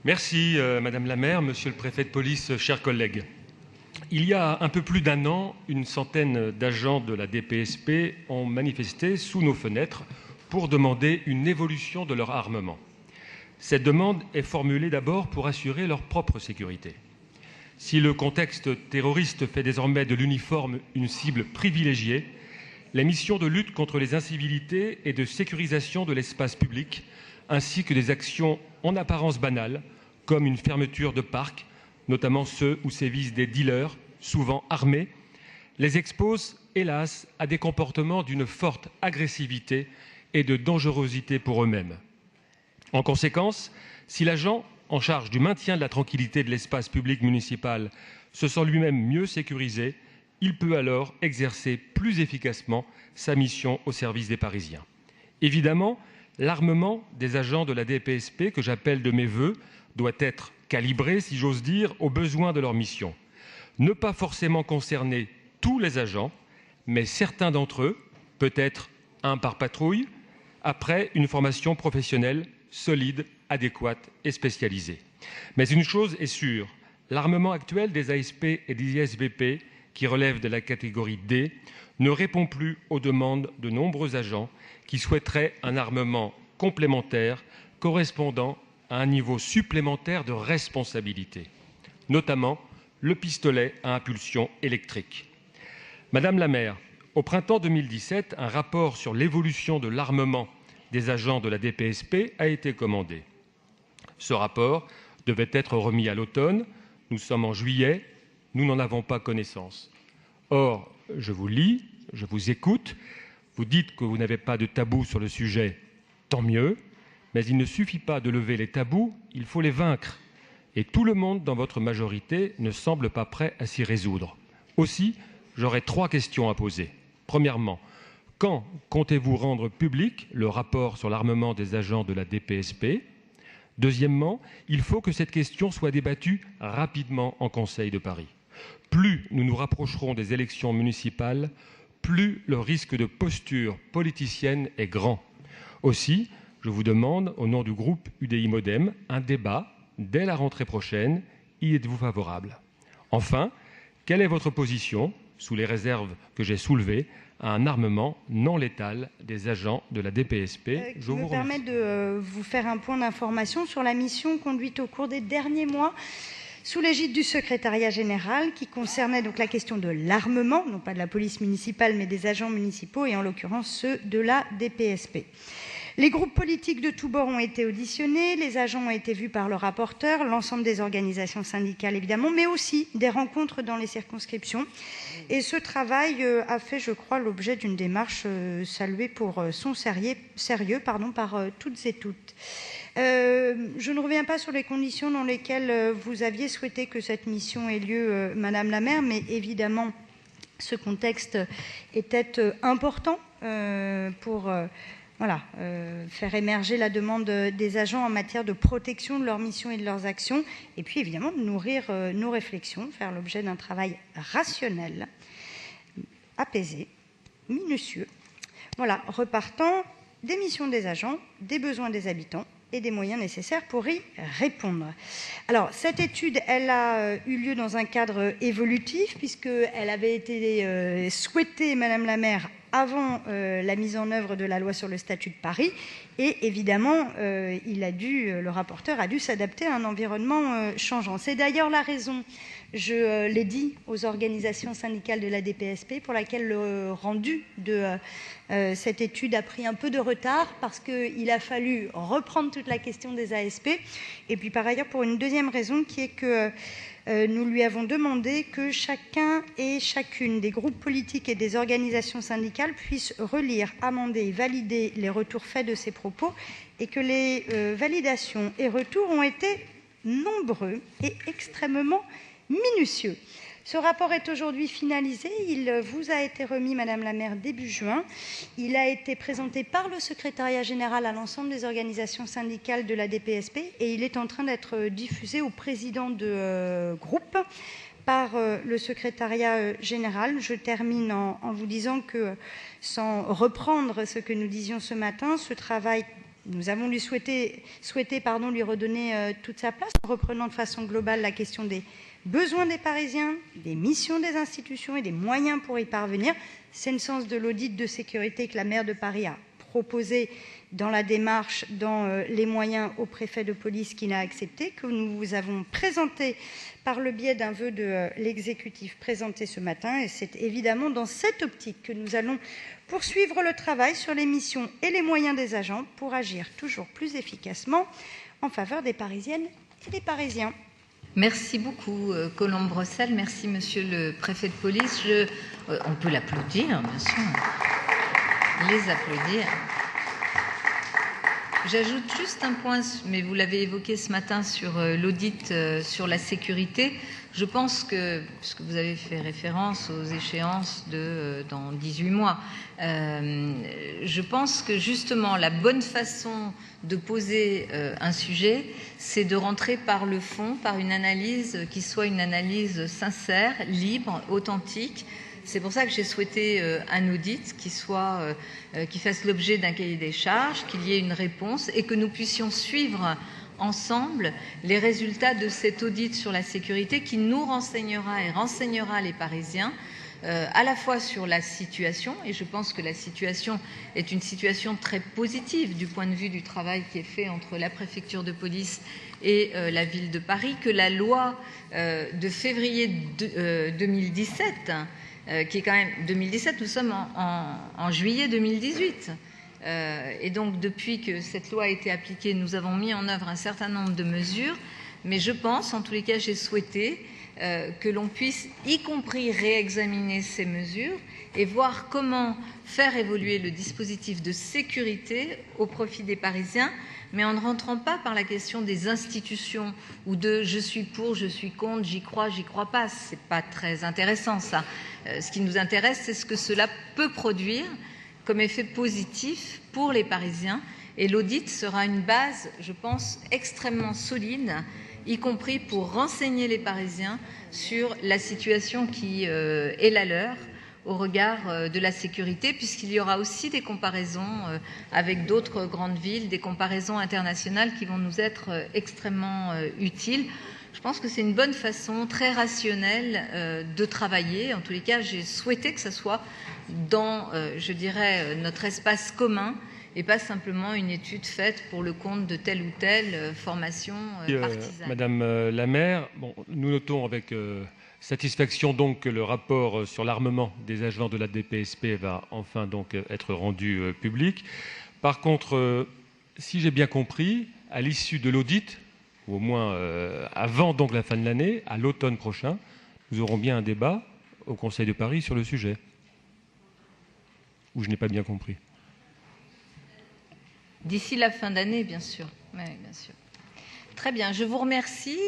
Merci Madame la maire, Monsieur le préfet de police, chers collègues. Il y a un peu plus d'un an, une centaine d'agents de la DPSP ont manifesté sous nos fenêtres pour demander une évolution de leur armement. Cette demande est formulée d'abord pour assurer leur propre sécurité. Si le contexte terroriste fait désormais de l'uniforme une cible privilégiée, les missions de lutte contre les incivilités et de sécurisation de l'espace public, ainsi que des actions en apparence banales, comme une fermeture de parcs, notamment ceux où sévissent des dealers, souvent armés, les exposent, hélas, à des comportements d'une forte agressivité et de dangerosité pour eux-mêmes. En conséquence, si l'agent en charge du maintien de la tranquillité de l'espace public municipal se sent lui-même mieux sécurisé, il peut alors exercer plus efficacement sa mission au service des Parisiens. Évidemment, l'armement des agents de la DPSP, que j'appelle de mes vœux, doit être calibré, si j'ose dire, aux besoins de leur mission. Ne pas forcément concerner tous les agents, mais certains d'entre eux, peut-être un par patrouille, après une formation professionnelle solide, adéquate et spécialisée. Mais une chose est sûre, l'armement actuel des ASP et des ISVP, qui relèvent de la catégorie D, ne répond plus aux demandes de nombreux agents qui souhaiteraient un armement complémentaire correspondant à un niveau supplémentaire de responsabilité, notamment le pistolet à impulsion électrique. Madame la maire, au printemps 2017, un rapport sur l'évolution de l'armement des agents de la DPSP a été commandé. Ce rapport devait être remis à l'automne. Nous sommes en juillet, nous n'en avons pas connaissance. Or, je vous lis, je vous écoute, vous dites que vous n'avez pas de tabou sur le sujet, tant mieux, mais il ne suffit pas de lever les tabous, il faut les vaincre. Et tout le monde dans votre majorité ne semble pas prêt à s'y résoudre. Aussi, j'aurais 3 questions à poser. Premièrement, quand comptez-vous rendre public le rapport sur l'armement des agents de la DPSP ? Deuxièmement, il faut que cette question soit débattue rapidement en Conseil de Paris. Plus nous nous rapprocherons des élections municipales, plus le risque de posture politicienne est grand. Aussi, je vous demande, au nom du groupe UDI Modem, un débat dès la rentrée prochaine. Y êtes-vous favorable ? Enfin, quelle est votre position, sous les réserves que j'ai soulevées, à un armement non létal des agents de la DPSP? Je me permets de vous faire un point d'information sur la mission conduite au cours des derniers mois sous l'égide du secrétariat général qui concernait donc la question de l'armement, non pas de la police municipale, mais des agents municipaux et en l'occurrence ceux de la DPSP. Les groupes politiques de tous bords ont été auditionnés, les agents ont été vus par le rapporteur, l'ensemble des organisations syndicales évidemment, mais aussi des rencontres dans les circonscriptions. Et ce travail a fait, je crois, l'objet d'une démarche saluée pour son sérieux par toutes et toutes. Je ne reviens pas sur les conditions dans lesquelles vous aviez souhaité que cette mission ait lieu, Madame la maire, mais évidemment, ce contexte était important pour faire émerger la demande des agents en matière de protection de leur mission et de leurs actions, et puis évidemment de nourrir nos réflexions, faire l'objet d'un travail rationnel, apaisé, minutieux. Voilà, repartant des missions des agents, des besoins des habitants et des moyens nécessaires pour y répondre. Alors, cette étude, elle a eu lieu dans un cadre évolutif, puisqu'elle avait été souhaitée, Madame la maire, avant la mise en œuvre de la loi sur le statut de Paris. Et évidemment, le rapporteur a dû s'adapter à un environnement changeant. C'est d'ailleurs la raison, je l'ai dit aux organisations syndicales de la DPSP, pour laquelle le rendu de cette étude a pris un peu de retard, parce qu'il a fallu reprendre toute la question des ASP. Et puis par ailleurs, pour une deuxième raison, qui est que nous lui avons demandé que chacun et chacune des groupes politiques et des organisations syndicales puissent relire, amender et valider les retours faits de ces propos, et que les validations et retours ont été nombreux et extrêmement minutieux. Ce rapport est aujourd'hui finalisé. Il vous a été remis, Madame la maire, début juin. Il a été présenté par le secrétariat général à l'ensemble des organisations syndicales de la DPSP et il est en train d'être diffusé aux présidents de groupe par le secrétariat général. Je termine en vous disant que, sans reprendre ce que nous disions ce matin, ce travail Nous avons souhaité lui redonner toute sa place en reprenant de façon globale la question des besoins des Parisiens, des missions des institutions et des moyens pour y parvenir. C'est le sens de l'audit de sécurité que la maire de Paris a proposé dans la démarche, dans les moyens au préfet de police qu'il a accepté, que nous vous avons présenté par le biais d'un vœu de l'exécutif présenté ce matin. Et c'est évidemment dans cette optique que nous allons poursuivre le travail sur les missions et les moyens des agents pour agir toujours plus efficacement en faveur des Parisiennes et des Parisiens. Merci beaucoup, Colombe Brossel. Merci, monsieur le préfet de police. On peut l'applaudir, bien sûr. Les applaudir. J'ajoute juste un point, mais vous l'avez évoqué ce matin sur l'audit sur la sécurité. Je pense que, puisque vous avez fait référence aux échéances dans 18 mois, je pense que justement la bonne façon de poser un sujet, c'est de rentrer par le fond, par une analyse qui soit une analyse sincère, libre, authentique. C'est pour ça que j'ai souhaité un audit qui fasse l'objet d'un cahier des charges, qu'il y ait une réponse et que nous puissions suivre ensemble les résultats de cet audit sur la sécurité qui nous renseignera et renseignera les Parisiens à la fois sur la situation, et je pense que la situation est une situation très positive du point de vue du travail qui est fait entre la préfecture de police et la ville de Paris, que la loi de février 2017, qui est quand même 2017, nous sommes en juillet 2018. Et donc, depuis que cette loi a été appliquée, nous avons mis en œuvre un certain nombre de mesures. Mais je pense, en tous les cas, j'ai souhaité que l'on puisse, y compris, réexaminer ces mesures et voir comment faire évoluer le dispositif de sécurité au profit des Parisiens, mais en ne rentrant pas par la question des institutions ou de « je suis pour, je suis contre, j'y crois pas ». Ce n'est pas très intéressant, ça. Ce qui nous intéresse, c'est ce que cela peut produire comme effet positif pour les Parisiens. Et l'audit sera une base, je pense, extrêmement solide, y compris pour renseigner les Parisiens sur la situation qui est la leur au regard de la sécurité, puisqu'il y aura aussi des comparaisons avec d'autres grandes villes, des comparaisons internationales qui vont nous être extrêmement utiles. Je pense que c'est une bonne façon, très rationnelle, de travailler. En tous les cas, j'ai souhaité que ça soit dans, je dirais, notre espace commun et pas simplement une étude faite pour le compte de telle ou telle formation partisane. Madame la maire, nous notons avec satisfaction donc que le rapport sur l'armement des agents de la DPSP va enfin donc être rendu public. Par contre, si j'ai bien compris, à l'issue de l'audit, ou au moins avant donc la fin de l'année, à l'automne prochain, nous aurons bien un débat au Conseil de Paris sur le sujet. Ou je n'ai pas bien compris? D'ici la fin d'année, bien sûr. Oui, bien sûr. Très bien, je vous remercie.